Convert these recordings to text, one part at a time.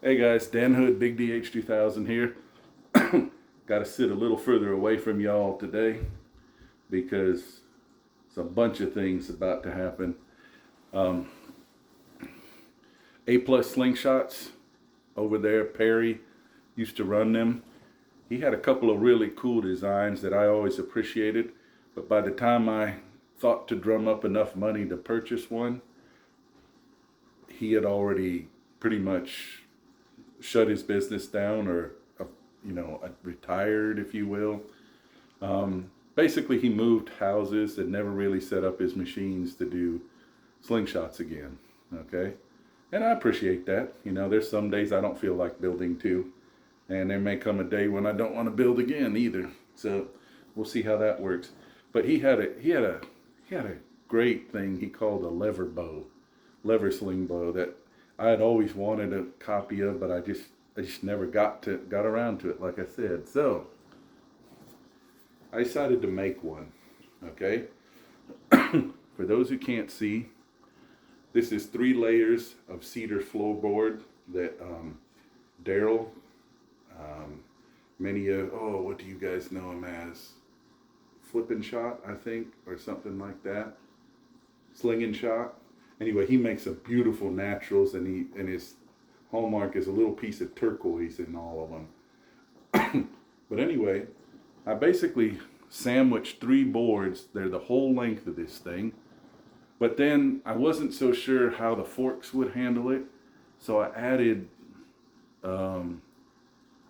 Hey guys, Dan Hood, BIGDH2000 here. Got to sit a little further away from y'all today because it's a bunch of things about to happen. A Slingshots over there, Perry used to run them. He had a couple of really cool designs that I always appreciated, but by the time I thought to drum up enough money to purchase one, he had already pretty much shut his business down, or retired, if you will. Basically, he moved houses and never really set up his machines to do slingshots again. Okay, and I appreciate that. There's some days I don't feel like building too, and there may come a day when I don't want to build again either. So we'll see how that works. But he had a great thing he called a lever sling bow that I had always wanted a copy of, but I just never got around to it, like I said. So I decided to make one. Okay. For those who can't see, this is 3 layers of cedar floorboard that Daryl, what do you guys know him as? Flippin' Shot, I think, or something like that. Slinging Shot. Anyway, he makes some beautiful naturals, and his hallmark is a little piece of turquoise in all of them. But anyway, I basically sandwiched 3 boards. They're the whole length of this thing. But then I wasn't so sure how the forks would handle it, so I added, I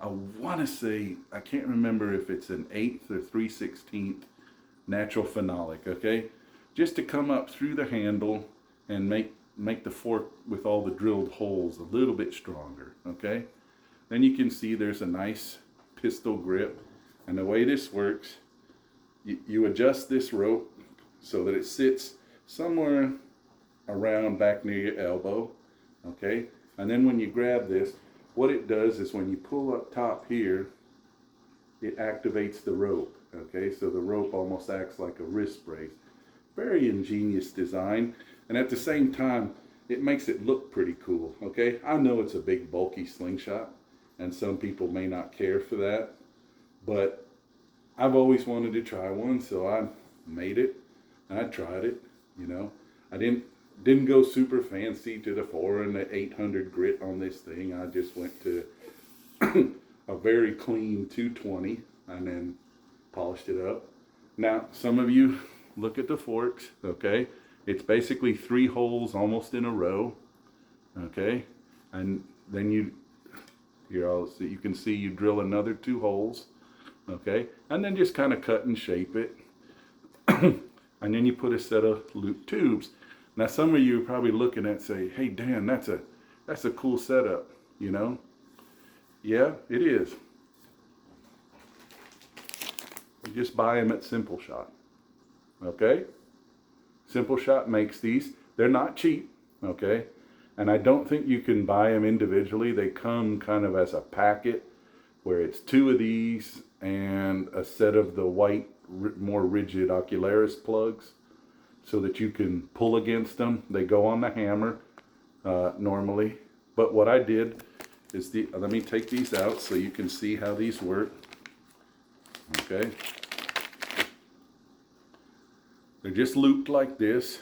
want to say, I can't remember if it's an 1/8 or 3/16 natural phenolic, okay? Just to come up through the handle and make the fork with all the drilled holes a little bit stronger, okay? Then you can see there's a nice pistol grip. And the way this works, you adjust this rope so that it sits somewhere around back near your elbow, okay? And then when you grab this, what it does is when you pull up top here, it activates the rope, okay? So the rope almost acts like a wrist brace. Very ingenious design. And at the same time, it makes it look pretty cool, okay? I know it's a big, bulky slingshot, and some people may not care for that, but I've always wanted to try one, so I made it, and I tried it, I didn't go super fancy to the 400 and the 800 grit on this thing. I just went to a very clean 220, and then polished it up. Now, some of you look at the forks, okay? It's basically 3 holes almost in a row, okay? And then you can see you drill another 2 holes, okay? And then just kind of cut and shape it. And then you put a set of loop tubes. Now some of you are probably looking at say, hey Dan, that's a cool setup, Yeah, it is. You just buy them at Simple Shot, okay? Simple Shot makes these. They're not cheap, okay? And I don't think you can buy them individually. They come kind of as a packet where it's 2 of these and a set of the white, more rigid Ocularis plugs so that you can pull against them. They go on the hammer normally. But what I did is, let me take these out so you can see how these work, okay? They're just looped like this.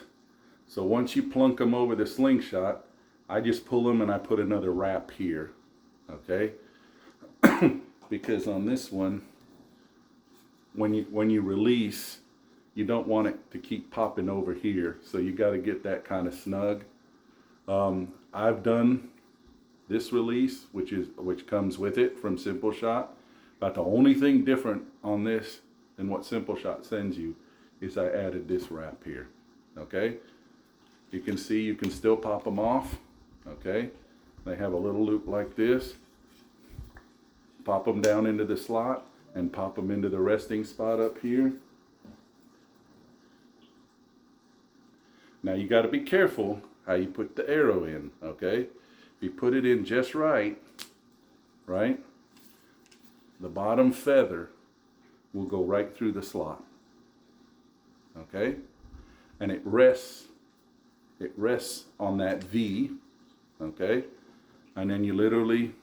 So once you plunk them over the slingshot, I just pull them and I put another wrap here, okay? Because on this one, when you release, you don't want it to keep popping over here. So you got to get that kind of snug. I've done this release, which comes with it from Simple Shot. But the only thing different on this than what Simple Shot sends you is I added this wrap here, okay? You can see you can still pop them off, okay? They have a little loop like this. Pop them down into the slot and pop them into the resting spot up here. Now you got to be careful how you put the arrow in, okay? If you put it in just right, the bottom feather will go right through the slot. Okay, and it rests on that V, okay, And then you literally,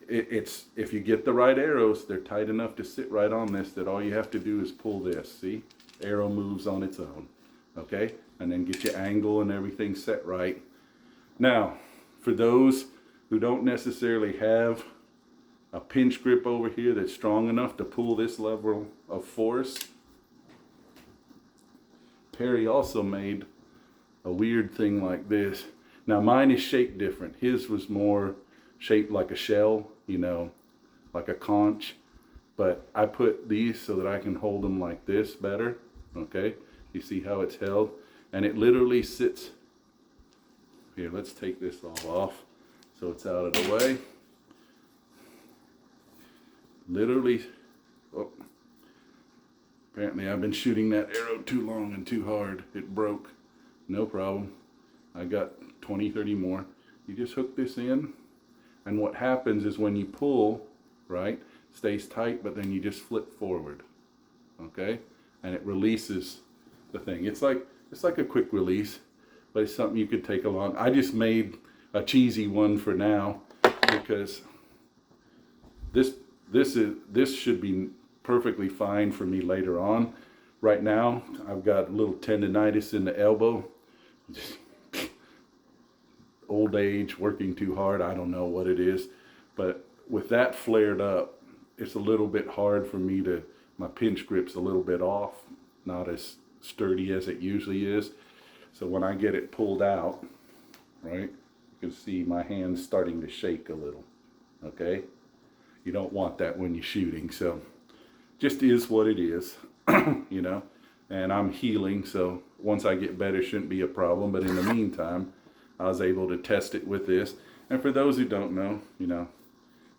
it's if you get the right arrows, they're tight enough to sit right on this, that all you have to do is pull this. See, arrow moves on its own. Okay, and then get your angle and everything set right. Now, for those who don't necessarily have a pinch grip over here that's strong enough to pull this level of force, Perry also made a weird thing like this. Now mine is shaped different. His was more shaped like a shell, you know, like a conch. But I put these so that I can hold them like this better. Okay, you see how it's held? And it literally sits. Here, let's take this all off so it's out of the way. Literally, oh, apparently I've been shooting that arrow too long and too hard. It broke. No problem. I got 20, 30 more. You just hook this in, and what happens is when you pull, right, stays tight, but then you just flip forward, okay, and it releases the thing. It's like a quick release, but it's something you could take along. I just made a cheesy one for now because this should be perfectly fine for me later on. Right now, I've got a little tendonitis in the elbow. Just old age, working too hard, I don't know what it is. But with that flared up, it's a little bit hard for me to, my pinch grip's a little bit off, not as sturdy as it usually is. So when I get it pulled out, right, you can see my hand's starting to shake a little, okay? You don't want that when you're shooting, so just is what it is, you know? And I'm healing, so once I get better, shouldn't be a problem. But in the meantime, I was able to test it with this. And for those who don't know, you know,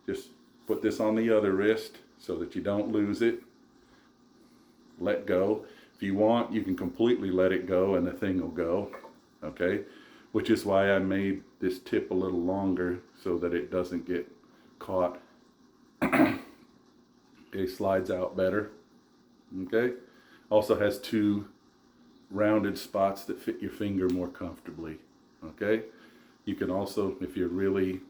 just put this on the other wrist so that you don't lose it. Let go. If you want, you can completely let it go and the thing will go, okay? Which is why I made this tip a little longer so that it doesn't get caught. It slides out better, okay? Also has two rounded spots that fit your finger more comfortably, okay? You can also, if you're really,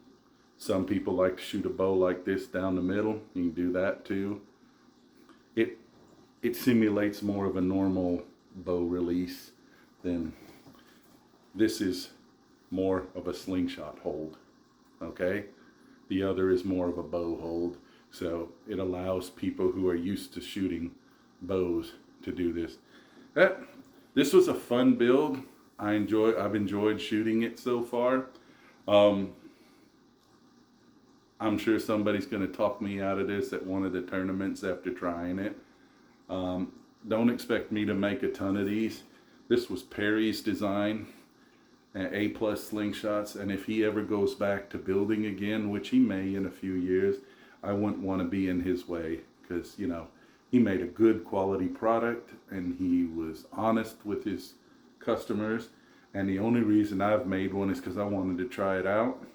some people like to shoot a bow like this down the middle, you can do that too. It simulates more of a normal bow release than this is more of a slingshot hold, okay? The other is more of a bow hold, so it allows people who are used to shooting bows to do this. This was a fun build. I've enjoyed shooting it so far. I'm sure somebody's going to talk me out of this at one of the tournaments after trying it. Don't expect me to make a ton of these. This was Perry's design, A+ Slingshots, and if he ever goes back to building again, which he may in a few years, I wouldn't want to be in his way, because, you know, he made a good quality product and he was honest with his customers. And the only reason I've made one is because I wanted to try it out,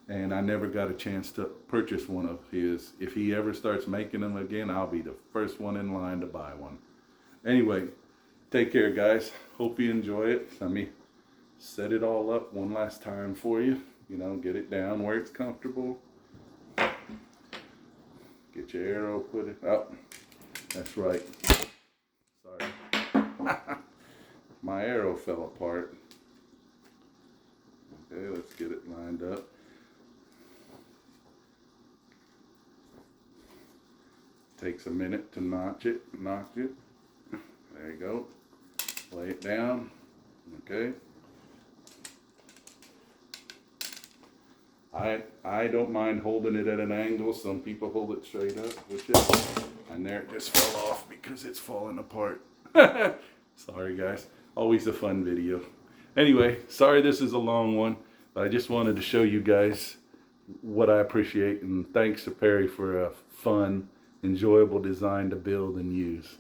and I never got a chance to purchase one of his. If he ever starts making them again, I'll be the first one in line to buy one. Anyway, take care, guys. Hope you enjoy it. Let me set it all up one last time for you. You know, get it down where it's comfortable. Get your arrow, put it up. That's right. Sorry. My arrow fell apart. Okay, let's get it lined up. Takes a minute to notch it. There you go. Lay it down. Okay. I don't mind holding it at an angle. Some people hold it straight up, and there it just fell off because it's falling apart. Sorry guys, always a fun video. Anyway, sorry this is a long one, but I just wanted to show you guys what I appreciate, and thanks to Perry for a fun, enjoyable design to build and use.